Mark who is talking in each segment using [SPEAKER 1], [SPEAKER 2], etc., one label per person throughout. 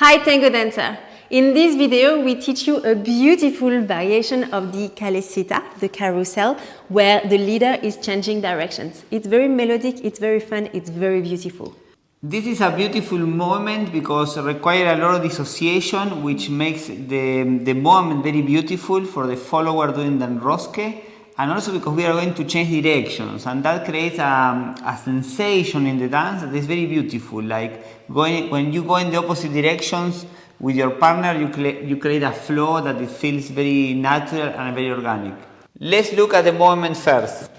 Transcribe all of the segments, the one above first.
[SPEAKER 1] Hi Tango Dancer! In this video we teach you a beautiful variation of the Calesita, the carousel, where the leader is changing directions. It's very melodic, it's very fun, it's very beautiful.
[SPEAKER 2] This is a beautiful moment because it requires a lot of dissociation, which makes the moment very beautiful for the follower doing the enrosque, and also because we are going to change directions, and that creates a sensation in the dance that is very beautiful. Like when you go in the opposite directions with your partner, you create a flow that it feels very natural and very organic. Let's look at the movement first.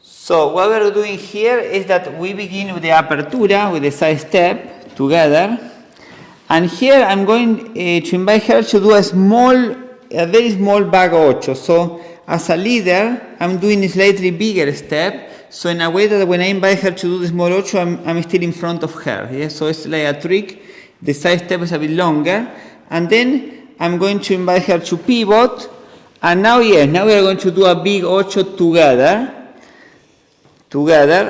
[SPEAKER 2] So what we're doing here is that we begin with the apertura, with the side step together. And here I'm going to invite her to do a very small bag ocho. So as a leader, I'm doing a slightly bigger step. So in a way that when I invite her to do the small ocho, I'm still in front of her. Yeah? So it's like a trick. The side step is a bit longer. And then I'm going to invite her to pivot. And now we are going to do a big ocho together,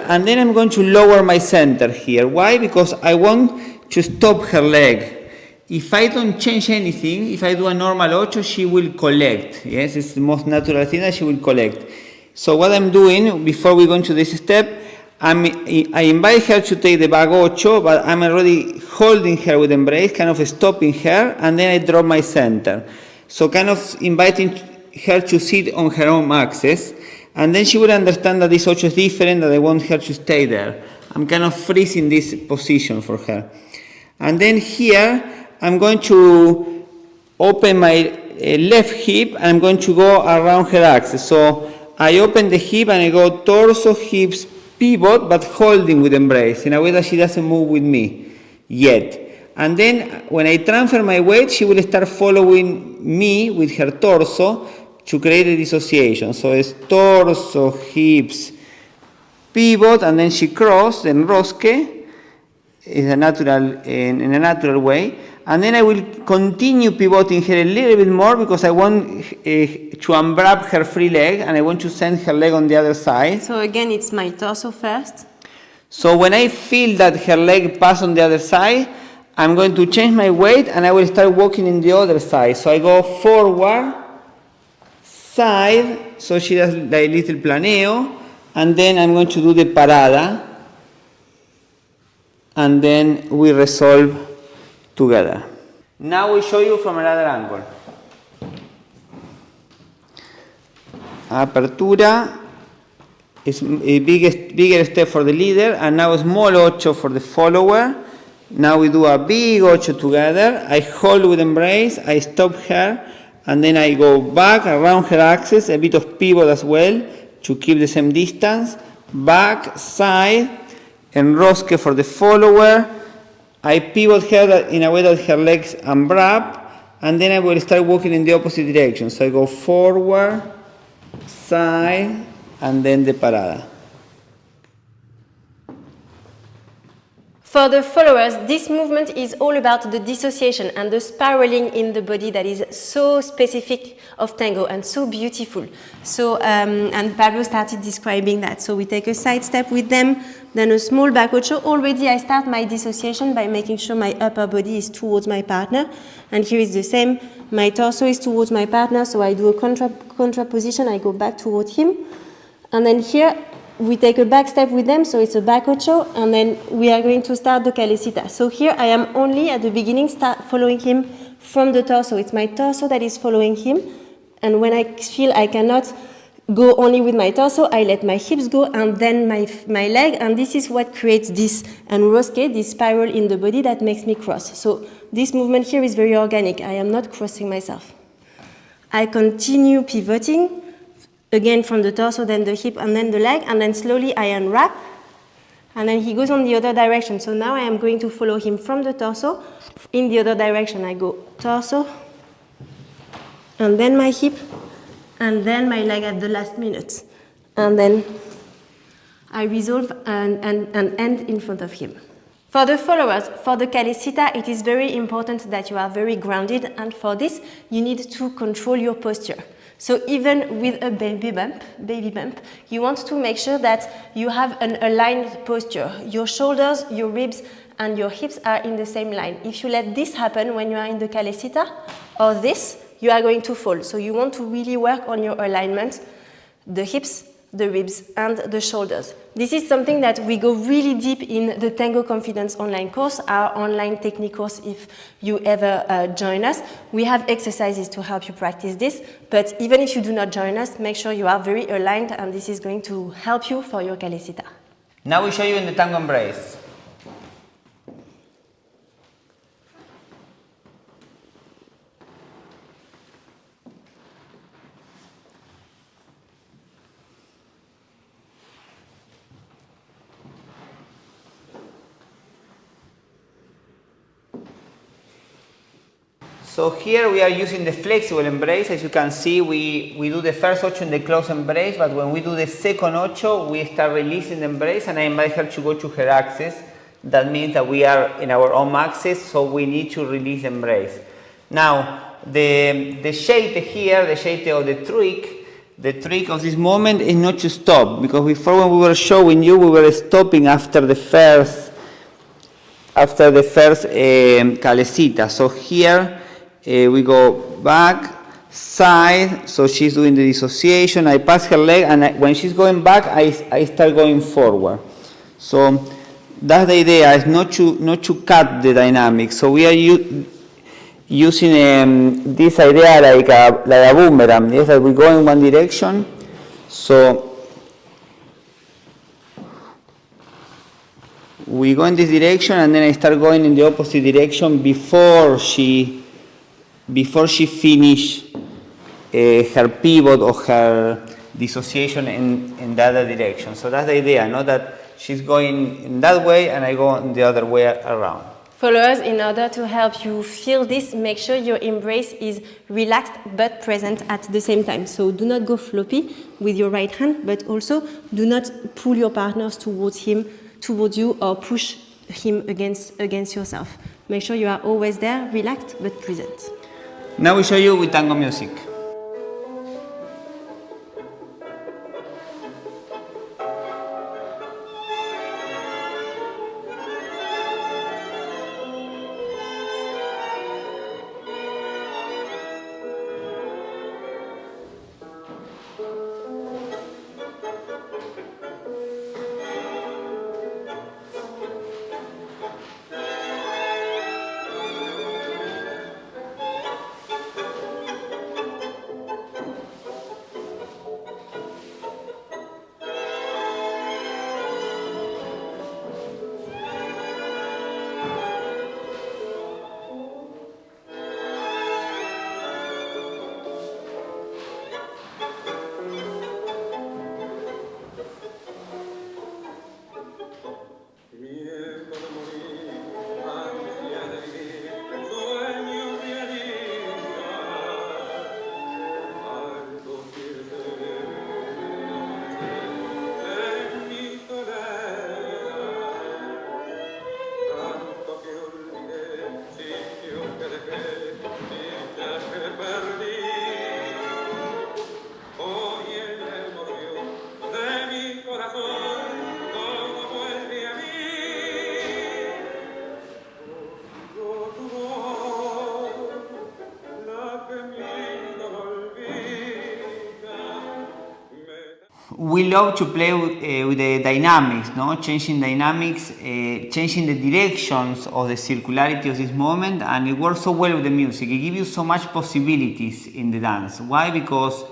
[SPEAKER 2] and then I'm going to lower my center here. Why? Because I want to stop her leg. If I don't change anything, if I do a normal ocho, she will collect. Yes, it's the most natural thing that she will collect. So what I'm doing before we go into this step, I invite her to take the bag ocho, but I'm already holding her with embrace, kind of stopping her, and then I drop my center. So kind of inviting her to sit on her own axis. And then she will understand that this ocho is different, that I want her to stay there. I'm kind of freezing this position for her. And then here, I'm going to open my left hip, and I'm going to go around her axis. So I open the hip, and I go torso, hips, pivot, but holding with embrace, in a way that she doesn't move with me yet. And then when I transfer my weight, she will start following me with her torso, to create a dissociation. So it's torso, hips, pivot, and then she crosses, then rosque is in a natural way. And then I will continue pivoting her a little bit more because I want to unwrap her free leg, and I want to send her leg on the other side.
[SPEAKER 1] So again, it's my torso first.
[SPEAKER 2] So when I feel that her leg pass on the other side, I'm going to change my weight, and I will start walking in the other side. So I go forward, side, so she does like a little planeo, and then I'm going to do the parada, and then we resolve together. Now we show you from another angle. Apertura is a bigger step for the leader, and now a small ocho for the follower. Now we do a big ocho together. I hold with embrace, I stop her, and then I go back around her axis, a bit of pivot as well to keep the same distance. Back, side, enrosque for the follower. I pivot her in a way that her legs unwrap, and then I will start walking in the opposite direction. So I go forward, side, and then the parada.
[SPEAKER 1] For the followers, this movement is all about the dissociation and the spiraling in the body that is so specific of tango and so beautiful. So, and Pablo started describing that. So we take a side step with them, then a small back ocho. Already I start my dissociation by making sure my upper body is towards my partner. And here is the same. My torso is towards my partner, so I do a contra position. I go back towards him. And then here, we take a back step with them, so it's a back ocho, and then we are going to start the Calesita. So here I am only at the beginning following him from the torso. It's my torso that is following him, and when I feel I cannot go only with my torso, I let my hips go and then my leg, and this is what creates this enrosque, this spiral in the body that makes me cross. So this movement here is very organic. I am not crossing myself. I continue pivoting, again from the torso, then the hip, and then the leg, and then slowly I unwrap, and then he goes on the other direction. So now I am going to follow him from the torso in the other direction. I go torso, and then my hip, and then my leg at the last minute. And then I resolve and end in front of him. For the followers, for the Calesita, it is very important that you are very grounded, and for this, you need to control your posture. So even with a baby bump, you want to make sure that you have an aligned posture. Your shoulders, your ribs, and your hips are in the same line. If you let this happen when you are in the Calesita, or this, you are going to fall. So you want to really work on your alignment, the hips, the ribs, and the shoulders. This is something that we go really deep in the Tango Confidence online course, our online technique course if you ever join us. We have exercises to help you practice this, but even if you do not join us, make sure you are very aligned, and this is going to help you for your Calesita.
[SPEAKER 2] Now we show you in the tango embrace. So here we are using the flexible embrace. As you can see, we do the first ocho in the closed embrace, but when we do the second ocho, we start releasing the embrace, and I invite her to go to her axis. That means that we are in our own axis, so we need to release the embrace. Now, the shape here, the shape of the trick of this moment is not to stop, because before when we were showing you, we were stopping after the first Calesita. So here, we go back, side, so she's doing the dissociation, I pass her leg, and when she's going back, I start going forward. So that's the idea, is not to cut the dynamics. So we are using this idea like a boomerang, yes, that we go in one direction, so we go in this direction, and then I start going in the opposite direction before she finish her pivot or her dissociation in the other direction. So that's the idea, not that she's going in that way and I go in the other way around.
[SPEAKER 1] Followers, in order to help you feel this, make sure your embrace is relaxed but present at the same time. So do not go floppy with your right hand, but also do not pull your partners towards you, or push him against yourself. Make sure you are always there, relaxed but present.
[SPEAKER 2] Now we show you with tango music. We love to play with the dynamics, no? Changing dynamics, changing the directions of the circularity of this moment, and it works so well with the music. It gives you so much possibilities in the dance. Why? Because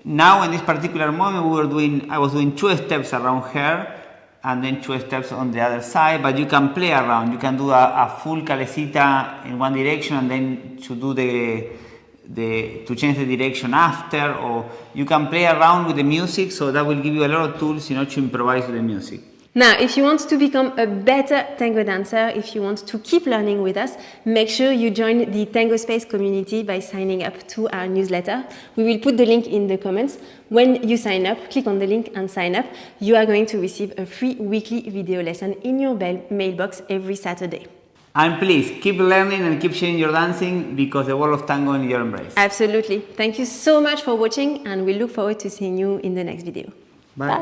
[SPEAKER 2] now in this particular moment I was doing 2 steps around her and then 2 steps on the other side, but you can play around. You can do a full Calesita in one direction and then to do to change the direction after, or you can play around with the music, so that will give you a lot of tools, to improvise with the music.
[SPEAKER 1] Now, if you want to become a better tango dancer, if you want to keep learning with us, make sure you join the Tango Space community by signing up to our newsletter. We will put the link in the comments. When you sign up, click on the link and sign up. You are going to receive a free weekly video lesson in your mailbox every Saturday.
[SPEAKER 2] And please, keep learning and keep sharing your dancing because the world of tango in your embrace.
[SPEAKER 1] Absolutely. Thank you so much for watching and we look forward to seeing you in the next video.
[SPEAKER 2] Bye.
[SPEAKER 1] Bye.